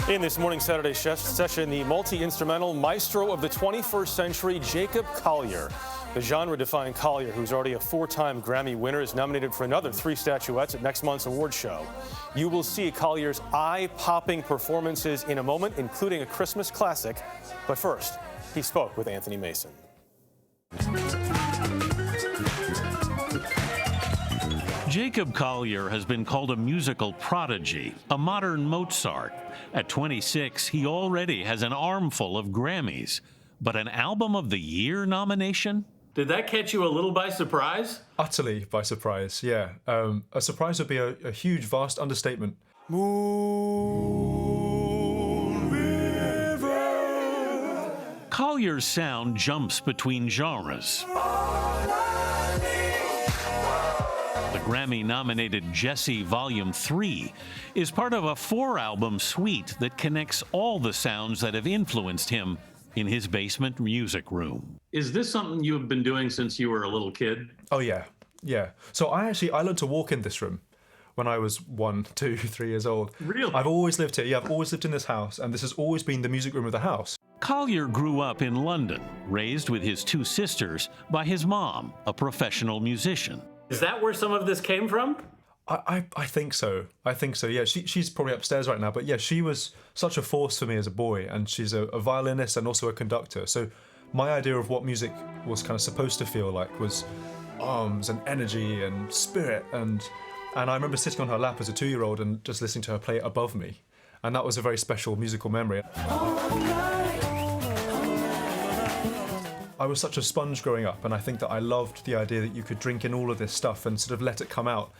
In this morning Saturday session, the multi-instrumental maestro of the 21st century, Jacob Collier. The genre-defying Collier, who's already a 4-time Grammy winner, is nominated for another 3 statuettes at next month's award show. You will see Collier's eye-popping performances in a moment, including a Christmas classic. But first, he spoke with Anthony Mason. Jacob Collier has been called a musical prodigy, a modern Mozart. At 26, he already has an armful of Grammys. But an Album of the Year nomination? Did that catch you a little by surprise? Utterly by surprise, yeah. A surprise would be a huge, vast understatement. Moon River. Collier's sound jumps between genres. The Grammy-nominated Jesse Volume 3 is part of a 4-album suite that connects all the sounds that have influenced him in his basement music room. Is this something you have been doing since you were a little kid? Oh, yeah. So I learned to walk in this room when I was 1, 2, 3 years old. Really? I've always lived here. Yeah, I've always lived in this house, and this has always been the music room of the house. Collier grew up in London, raised with his 2 sisters by his mom, a professional musician. Is that where some of this came from? I think so. Yeah, she's probably upstairs right now, but yeah, she was such a force for me as a boy, and she's a violinist and also a conductor. So my idea of what music was kind of supposed to feel like was arms and energy and spirit, and I remember sitting on her lap as a 2-year-old and just listening to her play it above me, and that was a very special musical memory. I was such a sponge growing up, and I think that I loved the idea that you could drink in all of this stuff and sort of let it come out.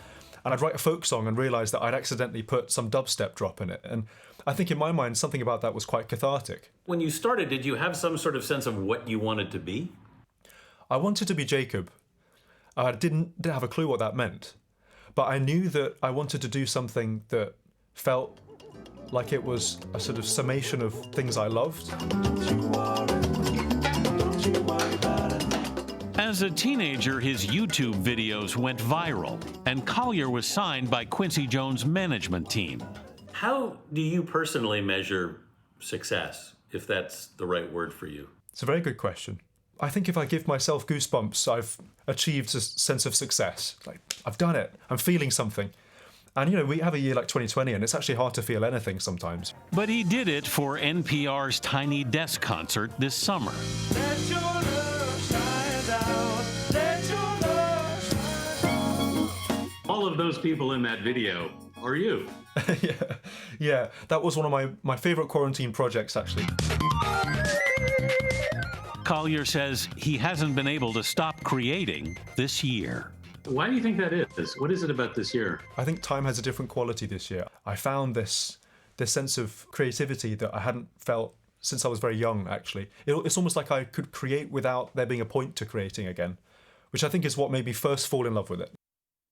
And I'd write a folk song and realise that I'd accidentally put some dubstep drop in it. And I think in my mind, something about that was quite cathartic. When you started, did you have some sort of sense of what you wanted to be? I wanted to be Jacob. I didn't have a clue what that meant. But I knew that I wanted to do something that felt like it was a sort of summation of things I loved. As a teenager, his YouTube videos went viral, and Collier was signed by Quincy Jones' management team. How do you personally measure success, if that's the right word for you? It's a very good question. I think if I give myself goosebumps, I've achieved a sense of success. Like, I've done it. I'm feeling something. And, we have a year like 2020, and it's actually hard to feel anything sometimes. But he did it for NPR's Tiny Desk concert this summer. All of those people in that video are you. Yeah, that was one of my favorite quarantine projects, actually. Collier says he hasn't been able to stop creating this year. Why do you think that is? What is it about this year? I think time has a different quality this year. I found this sense of creativity that I hadn't felt since I was very young, actually. It's almost like I could create without there being a point to creating again, which I think is what made me first fall in love with it.